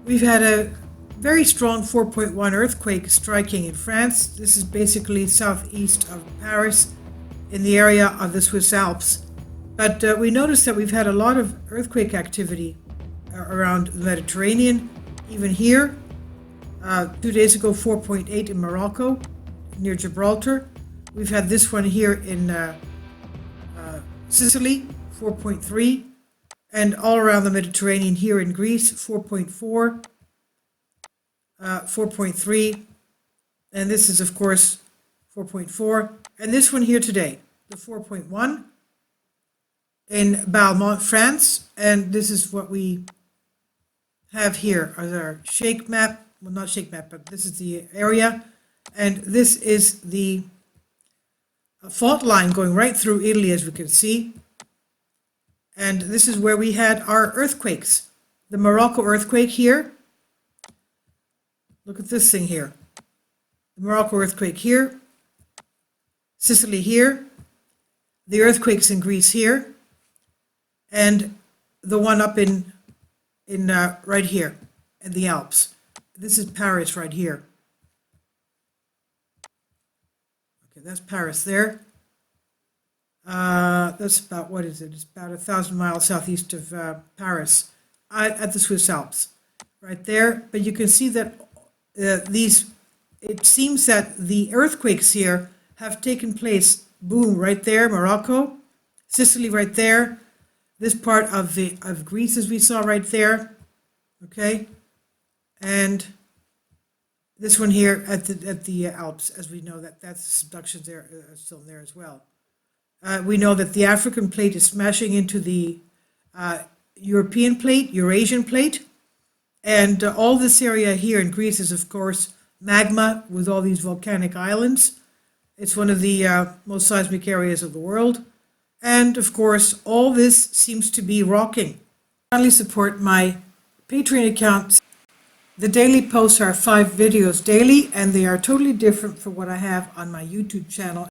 We've had a very strong 4.1 earthquake striking in France. This is basically southeast of Paris in the area of the Swiss Alps. But we noticed that we've had a lot of earthquake activity around the Mediterranean, even here. 2 days ago, 4.8 in Morocco, near Gibraltar. We've had this one here in Sicily, 4.3. And all around the Mediterranean here in Greece, 4.4, 4.3. And this is, of course, 4.4. And this one here today, the 4.1 in Balmont, France. And this is what we have here as our shake map. Well, not shake map, but this is the area. And this is the fault line going right through Italy, as we can see. And this is where we had our earthquakes. The Morocco earthquake here. Look at this thing here. The Morocco earthquake here. Sicily here. The earthquakes in Greece here. And the one up in right here in the Alps. This is Paris right here. Okay, that's Paris there. That's about, what is it? It's about 1,000 miles southeast of Paris at the Swiss Alps, right there. But you can see that it seems that the earthquakes here have taken place, boom, right there, Morocco, Sicily right there, this part of Greece as we saw right there, okay, and this one here at the Alps, as we know that's subductions there still there as well. We know that the African plate is smashing into the European plate, Eurasian plate, and all this area here in Greece is, of course, magma with all these volcanic islands. It's one of the most seismic areas of the world. And, of course, all this seems to be rocking. Kindly support my Patreon account. The daily posts are 5 videos daily, and they are totally different from what I have on my YouTube channel.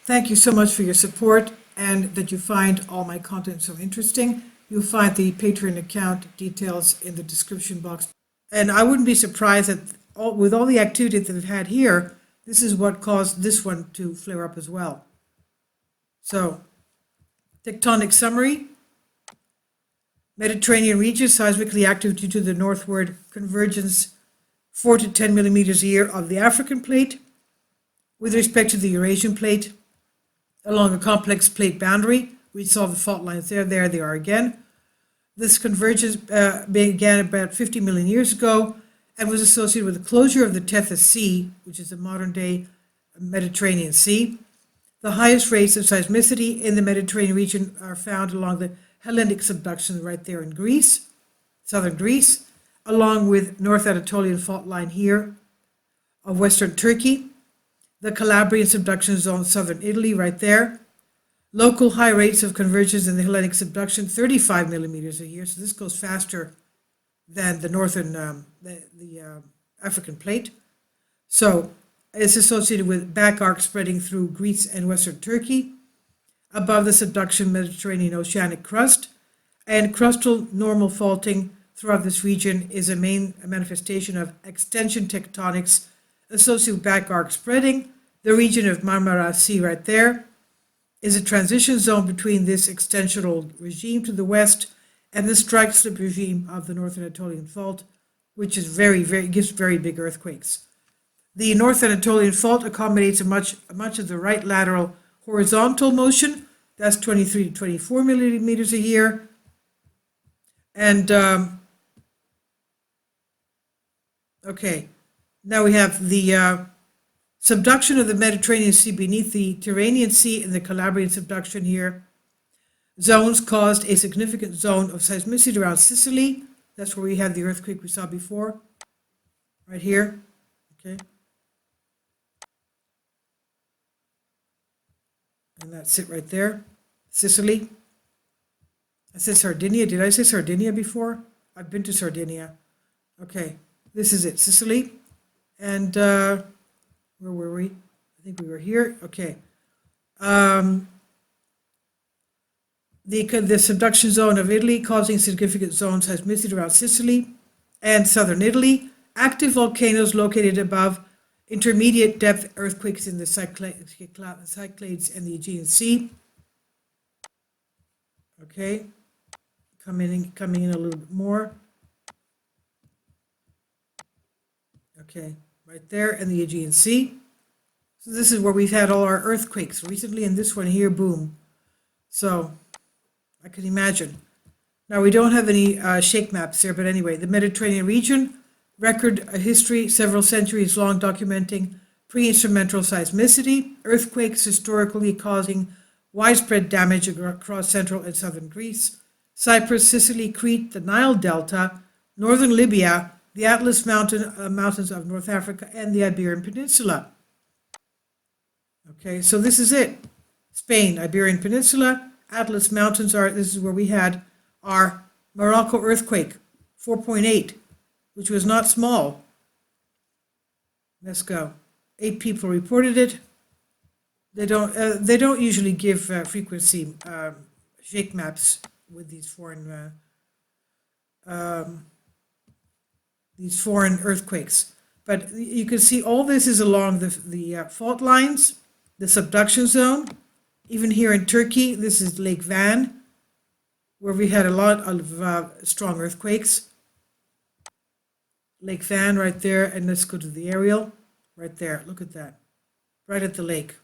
Thank you so much for your support and that you find all my content so interesting. You'll find the Patreon account details in the description box. And I wouldn't be surprised that with all the activity that we've had here, this is what caused this one to flare up as well. So, tectonic summary. Mediterranean region seismically active due to the northward convergence 4 to 10 millimeters a year of the African plate with respect to the Eurasian plate. Along a complex plate boundary. We saw the fault lines there they are again. This convergence began about 50 million years ago and was associated with the closure of the Tethys Sea, which is the modern-day Mediterranean Sea. The highest rates of seismicity in the Mediterranean region are found along the Hellenic subduction right there in Greece, southern Greece, along with North Anatolian fault line here of western Turkey. The Calabrian subduction zone, southern Italy, right there. Local high rates of convergence in the Hellenic subduction, 35 millimeters a year. So this goes faster than the northern, the African plate. So it's associated with back arc spreading through Greece and western Turkey. Above the subduction, Mediterranean oceanic crust. And crustal normal faulting throughout this region is a main manifestation of extension tectonics associated with back arc spreading. The region of Marianas Sea right there is a transition zone between this extensional regime to the west and the strike slip regime of the North Anatolian Fault, which is gives very big earthquakes. The North Anatolian Fault accommodates much of the right lateral horizontal motion. That's 23 to 24 millimeters a year. And, okay. Now we have the subduction of the Mediterranean Sea beneath the Tyrrhenian Sea and the Calabrian subduction here. Zones caused a significant zone of seismicity around Sicily. That's where we had the earthquake we saw before, right here. Okay. And that's it right there. Sicily. I said Sardinia. Did I say Sardinia before? I've been to Sardinia. Okay. This is it. Sicily. And where were we? I think we were here. Okay. The subduction zone of Italy causing significant zone seismicity around Sicily. and southern Italy. Active volcanoes located above intermediate depth earthquakes in the Cyclades and the Aegean Sea. Okay, coming in a little bit more. Okay, right there in the Aegean Sea. So this is where we've had all our earthquakes recently, and this one here, boom. So I can imagine. Now we don't have any shake maps here, but anyway, the Mediterranean region, record a history several centuries long documenting pre-instrumental seismicity, earthquakes historically causing widespread damage across central and southern Greece, Cyprus, Sicily, Crete, the Nile Delta, northern Libya, the Atlas Mountains of North Africa, and the Iberian Peninsula. Okay, so this is it. Spain, Iberian Peninsula, Atlas Mountains this is where we had our Morocco earthquake, 4.8, which was not small. Let's go. 8 people reported it. They don't usually give frequency shake maps with these foreign earthquakes. But you can see all this is along the fault lines, the subduction zone. Even here in Turkey, this is Lake Van, where we had a lot of strong earthquakes. Lake Van right there, and let's go to the aerial. Right there, look at that. Right at the lake.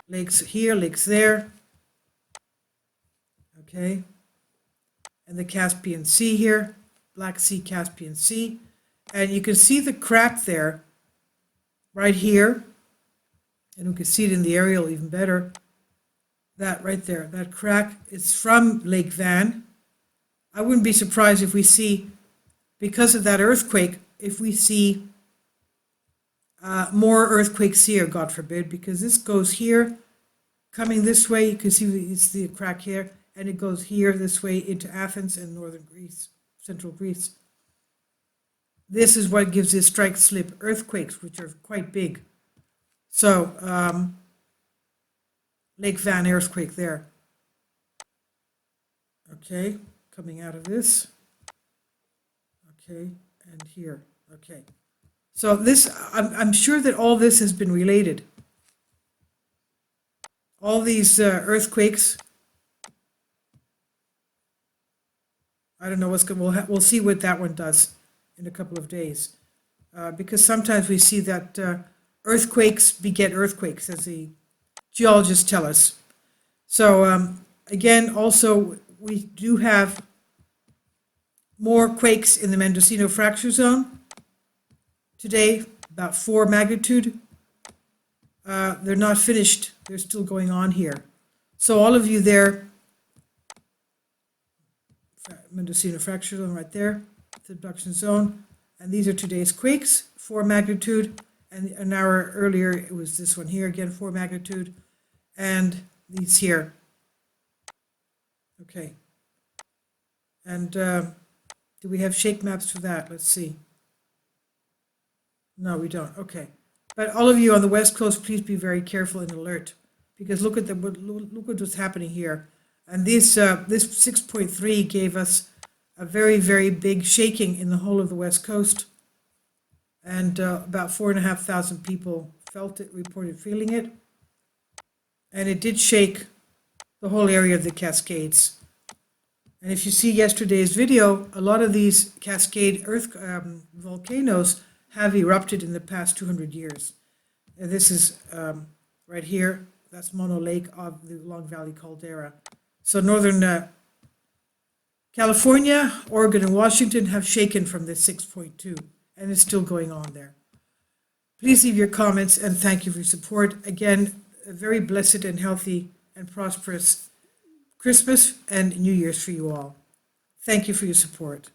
Lakes here, lakes there. Okay. And the Caspian Sea here. Black Sea, Caspian Sea. And you can see the crack there, right here. And we can see it in the aerial even better. That right there, that crack is from Lake Van. I wouldn't be surprised if we see, because of that earthquake, if we see more earthquakes here, God forbid, because this goes here, coming this way, you can see it's the crack here, and it goes here this way into Athens and northern Greece, central Greece. This is what gives us strike slip earthquakes, which are quite big. So, Lake Van earthquake there. Okay, coming out of this. Okay, and here. Okay. So this, I'm sure that all this has been related. All these earthquakes. I don't know what's going. We'll see what that one does in a couple of days, because sometimes we see that earthquakes beget earthquakes, as the geologists tell us. So again, also we do have more quakes in the Mendocino fracture zone today, about 4 magnitude. They're not finished. They're still going on here. So all of you there, Mendocino fracture zone right there, subduction zone. And these are today's quakes, 4 magnitude. And an hour earlier, it was this one here, again, 4 magnitude. And these here. Okay. And do we have shake maps for that? Let's see. No, we don't. Okay. But all of you on the West Coast, please be very careful and alert, because look at look at what's happening here. And this 6.3 gave us a very, very big shaking in the whole of the West Coast. And about 4,500 people felt it, reported feeling it. And it did shake the whole area of the Cascades. And if you see yesterday's video, a lot of these Cascade volcanoes have erupted in the past 200 years. And this is right here, that's Mono Lake of the Long Valley Caldera. So northern California, Oregon, and Washington have shaken from this 6.2, and it's still going on there. Please leave your comments, and thank you for your support. Again, a very blessed and healthy and prosperous Christmas and New Year's for you all. Thank you for your support.